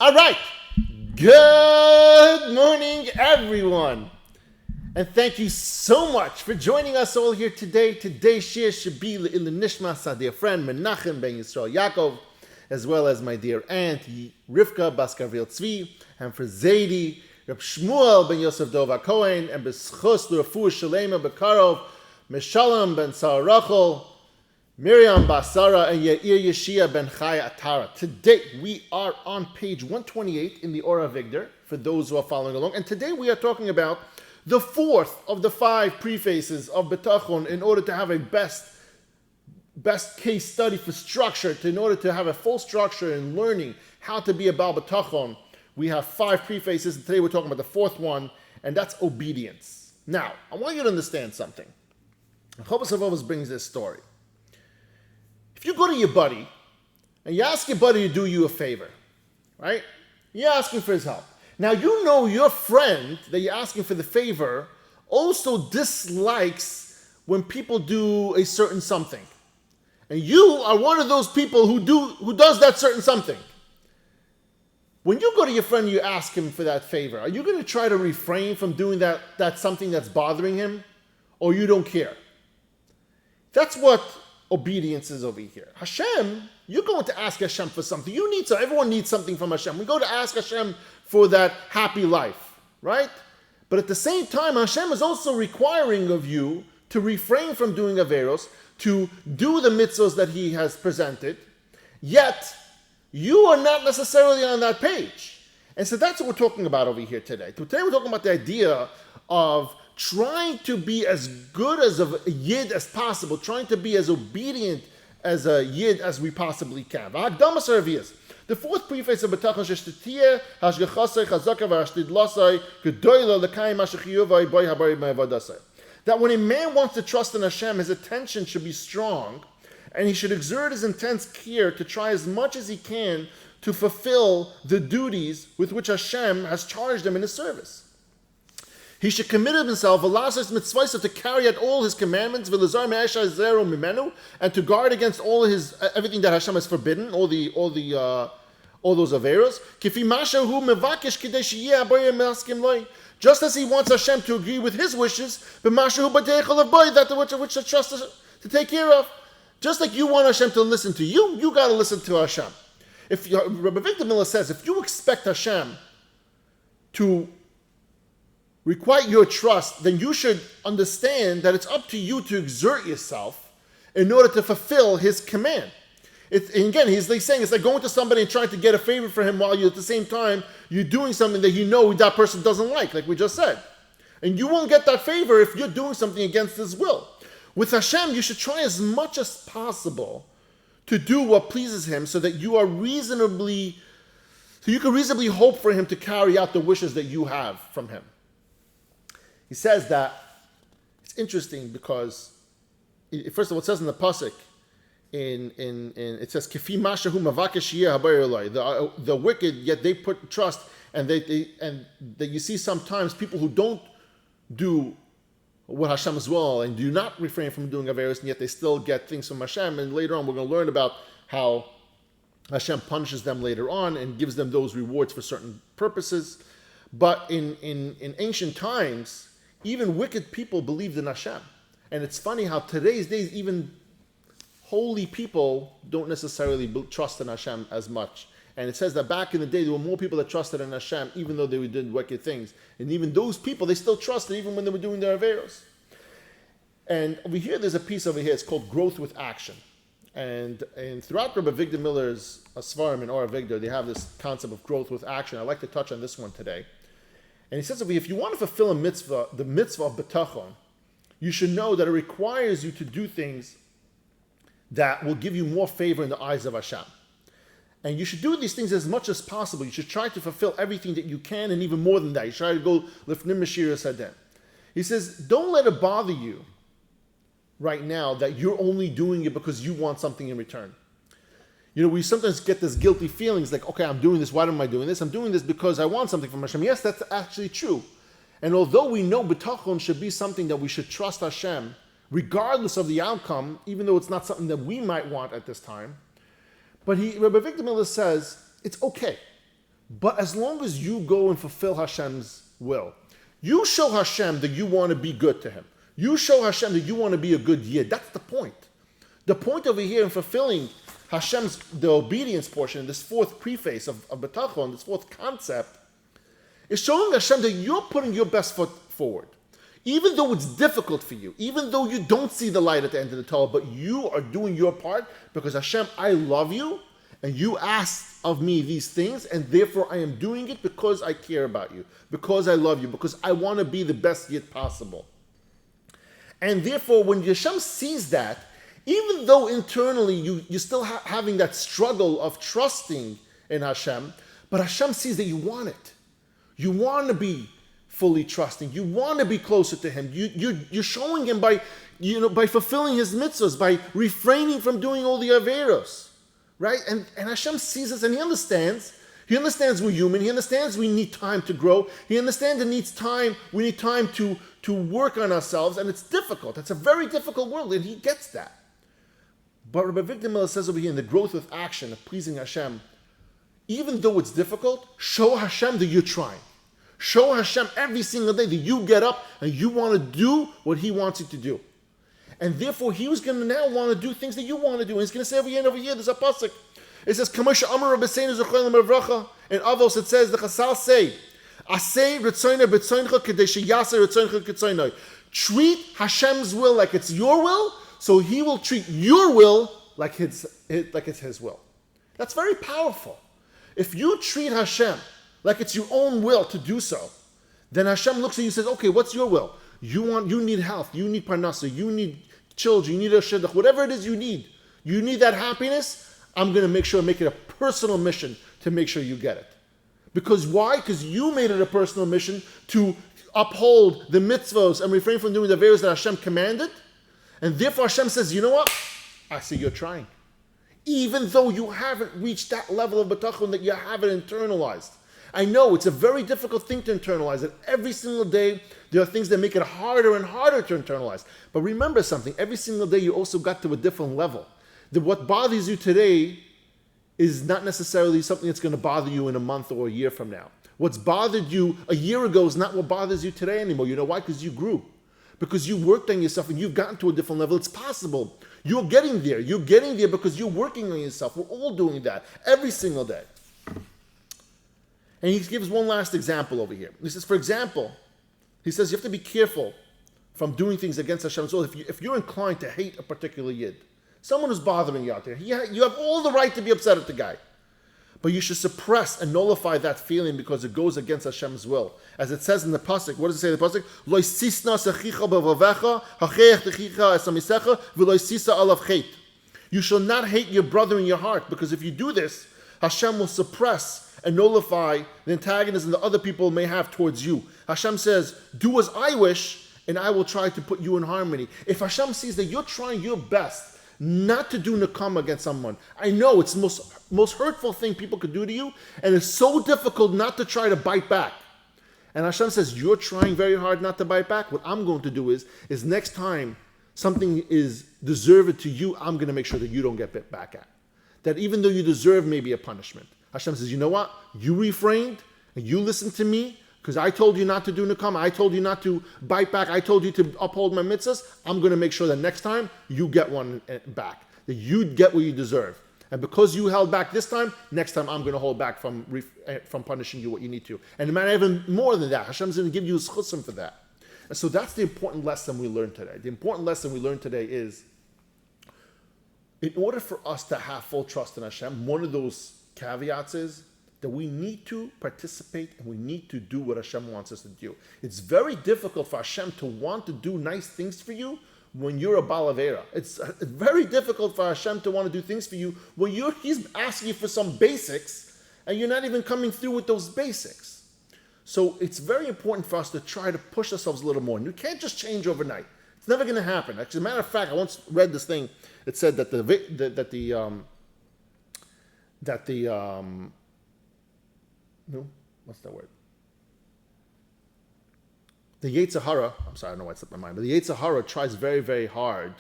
All right. Good morning, everyone. And thank you so much for joining us all here today. Today's shiur should be in the nishmas our dear friend Menachem ben Yisrael Yaakov, as well as my dear aunt Rivka Bas Gavril Tzvi, and for Zaidi, Reb Shmuel ben Yosef Dova Cohen, and B'schus l'Refuah Shalema Bekarov, Meshalom ben Sarah Rachel, Miriam Basara, and Yair Yeshia ben Chaya Atara. Today we are on page 128 in the Or HaVigdor, for those who are following along. And today we are talking about the fourth of the 5 prefaces of Bitachon in order to have a best case study for structure, in order to have a full structure in learning how to be a baal Bitachon. We have 5 prefaces, and today we're talking about the fourth one, and that's obedience. Now, I want you to understand something. Rav Av brings this story. If you go to your buddy and you ask your buddy to do you a favor, right? You're asking for his help. Now you know your friend that you're asking for the favor also dislikes when people do a certain something. And you are one of those people who does that certain something. When you go to your friend and you ask him for that favor, are you going to try to refrain from doing that something that's bothering him? Or you don't care? That's what obedience is over here. Hashem, you're going to ask Hashem for something. Everyone needs something from Hashem. We go to ask Hashem for that happy life, right? But at the same time, Hashem is also requiring of you to refrain from doing averos, to do the mitzvos that He has presented, yet you are not necessarily on that page. And so that's what we're talking about over here today. Today we're talking about the idea of trying to be as good as a yid as possible, trying to be as obedient as a yid as we possibly can. The fourth preface of Bitachon sheshtitiyeh hashgachasei chazaka v'ashtidlasei gedoyla l'kayim hashachiyuvai boy habari me'avodasei. That when a man wants to trust in Hashem, his attention should be strong, and he should exert his intense care to try as much as he can to fulfill the duties with which Hashem has charged him in his service. He should commit himself, mitzvos, to carry out all his commandments, and to guard against everything that Hashem has forbidden, all those averos. Just as he wants Hashem to agree with his wishes, that which to trust to take care of. Just like you want Hashem to listen to you, you got to listen to Hashem. Rabbi Victor Miller says, if you expect Hashem to requite your trust, then you should understand that it's up to you to exert yourself in order to fulfill His command. He's like saying, it's like going to somebody and trying to get a favor for him while at the same time you're doing something that you know that person doesn't like we just said. And you won't get that favor if you're doing something against His will. With Hashem, you should try as much as possible to do what pleases Him so that you can reasonably hope for Him to carry out the wishes that you have from Him. He says that it's interesting because, first of all, it says in the pasuk, it says Kifi mashahu mavakesh yeh habayir eloi. The wicked, yet they put trust, and that you see sometimes people who don't do what Hashem as well and do not refrain from doing averos, and yet they still get things from Hashem. And later on, we're going to learn about how Hashem punishes them later on and gives them those rewards for certain purposes. But in ancient times, even wicked people believed in Hashem. And it's funny how today's days, even holy people don't necessarily trust in Hashem as much. And it says that back in the day, there were more people that trusted in Hashem, even though they did wicked things. And even those people, they still trusted, even when they were doing their averos. And over here, there's a piece over here, it's called Growth with Action. And throughout Rabbi Victor Miller's Svarim and Or HaVigdor, they have this concept of growth with action. I'd like to touch on this one today. And he says, if you want to fulfill a mitzvah, the mitzvah of Bitachon, you should know that it requires you to do things that will give you more favor in the eyes of Hashem. And you should do these things as much as possible. You should try to fulfill everything that you can, and even more than that. You try to go lifnim mashir sadem. He says, don't let it bother you right now that you're only doing it because you want something in return. We sometimes get this guilty feelings like, okay, I'm doing this. Why am I doing this? I'm doing this because I want something from Hashem. Yes, that's actually true. And although we know Bitachon should be something that we should trust Hashem, regardless of the outcome, even though it's not something that we might want at this time, but Rabbi Victor Miller says, it's okay. But as long as you go and fulfill Hashem's will, you show Hashem that you want to be good to Him. You show Hashem that you want to be a good Yid. That's the point. The point over here in fulfilling Hashem's, the obedience portion, this fourth preface of Bitachon, this fourth concept, is showing Hashem that you're putting your best foot forward. Even though it's difficult for you, even though you don't see the light at the end of the tunnel, but you are doing your part because Hashem, I love you, and you asked of me these things, and therefore I am doing it because I care about you, because I love you, because I want to be the best Yid possible. And therefore, when Hashem sees that, even though internally you're still having that struggle of trusting in Hashem, but Hashem sees that you want it. You want to be fully trusting. You want to be closer to Him. You're showing Him by fulfilling His mitzvos, by refraining from doing all the avodas, right? And Hashem sees us and He understands. He understands we're human. He understands we need time to grow. He understands it needs time. We need time to work on ourselves, and it's difficult. It's a very difficult world, and He gets that. But Rabbi Victor Miller says over here in the growth with action of pleasing Hashem, even though it's difficult, show Hashem that you're trying. Show Hashem every single day that you get up and you want to do what He wants you to do. And therefore, He was going to now want to do things that you want to do. And He's going to say over here and over here, there's a pasuk. It says, Kamasha Amar Rabbeinu Zochayim Mevracha. In Avos it says, the Chasal say, Asay Ritzoyna B'Tzoyncha Kedei Sheyaseh Ritzoyncha Ketzoynoi. Treat Hashem's will like it's your will, so He will treat your will like it's His will. That's very powerful. If you treat Hashem like it's your own will to do so, then Hashem looks at you and says, okay, what's your will? You need health, you need parnasa, you need children, you need a shidduch, whatever it is you need that happiness, I'm going to make it a personal mission to make sure you get it. Because why? Because you made it a personal mission to uphold the mitzvos and refrain from doing the avodas that Hashem commanded. And therefore Hashem says, you know what? I see you're trying. Even though you haven't reached that level of bitachon that you haven't internalized. I know it's a very difficult thing to internalize it. Every single day, there are things that make it harder and harder to internalize. But remember something, every single day you also got to a different level. That what bothers you today is not necessarily something that's going to bother you in a month or a year from now. What's bothered you a year ago is not what bothers you today anymore. You know why? Because you grew. Because you worked on yourself and you've gotten to a different level. It's possible. You're getting there. You're getting there because you're working on yourself. We're all doing that every single day. And he gives one last example over here. He says, for example, he says you have to be careful from doing things against Hashem's will. If you're inclined to hate a particular Yid, someone who's bothering you out there, you have all the right to be upset at the guy. But you should suppress and nullify that feeling because it goes against Hashem's will. As it says in the pasuk, what does it say in the pasuk? Lo sisna sechicha b'vavecha, hacheich techicha esamisecha, v'lo sisa alav chet. You shall not hate your brother in your heart, because if you do this, Hashem will suppress and nullify the antagonism that other people may have towards you. Hashem says, do as I wish, and I will try to put you in harmony. If Hashem sees that you're trying your best not to do nakam against someone, I know it's the most hurtful thing people could do to you, and it's so difficult not to try to bite back. And Hashem says, you're trying very hard not to bite back. What I'm going to do is next time something is deserved to you, I'm going to make sure that you don't get bit back at. That even though you deserve maybe a punishment, Hashem says, you know what? You refrained and you listened to me because I told you not to do nakam. I told you not to bite back. I told you to uphold my mitzvahs. I'm going to make sure that next time you get one back. That you get what you deserve. And because you held back this time, next time I'm going to hold back from punishing you what you need to. And it matter even more than that. Hashem's going to give you a chutzim for that. And so that's the important lesson we learned today. The important lesson we learned today is, in order for us to have full trust in Hashem, one of those caveats is that we need to participate and we need to do what Hashem wants us to do. It's very difficult for Hashem to want to do nice things for you when you're a baal avera. It's very difficult for Hashem to want to do things for you when He's asking you for some basics and you're not even coming through with those basics. So it's very important for us to try to push ourselves a little more. And you can't just change overnight. It's never going to happen. Actually, as a matter of fact, I once read this thing. It said that what's that word? The Yetzer Hara, I'm sorry, I don't know why it slipped my mind, but the Yetzer Hara tries very, very hard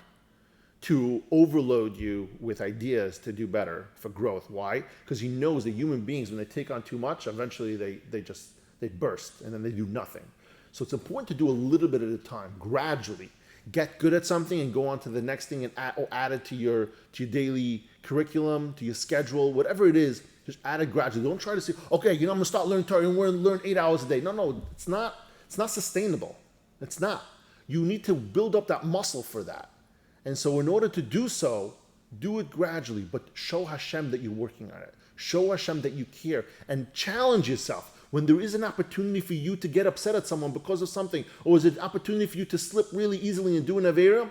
to overload you with ideas to do better for growth. Why? Because he knows that human beings, when they take on too much, eventually they burst and then they do nothing. So it's important to do a little bit at a time, gradually. Get good at something and go on to the next thing and add it to your daily curriculum, to your schedule, whatever it is. Just add it gradually. Don't try to say, okay, I'm going to start learning Torah and we're going to learn 8 hours a day. No, it's not sustainable. It's not. You need to build up that muscle for that. And so in order to do so, do it gradually, but show Hashem that you're working on it. Show Hashem that you care and challenge yourself. When there is an opportunity for you to get upset at someone because of something, or is it an opportunity for you to slip really easily and do an avera,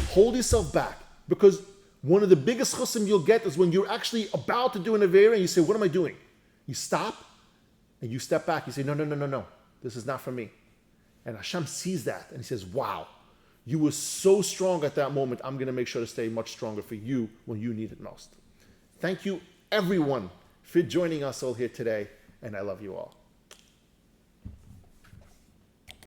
hold yourself back. Because one of the biggest chusim you'll get is when you're actually about to do an avera and you say, what am I doing? You stop and you step back. You say, no. This is not for me. And Hashem sees that and he says, wow, you were so strong at that moment. I'm going to make sure to stay much stronger for you when you need it most. Thank you, everyone, for joining us all here today. And I love you all.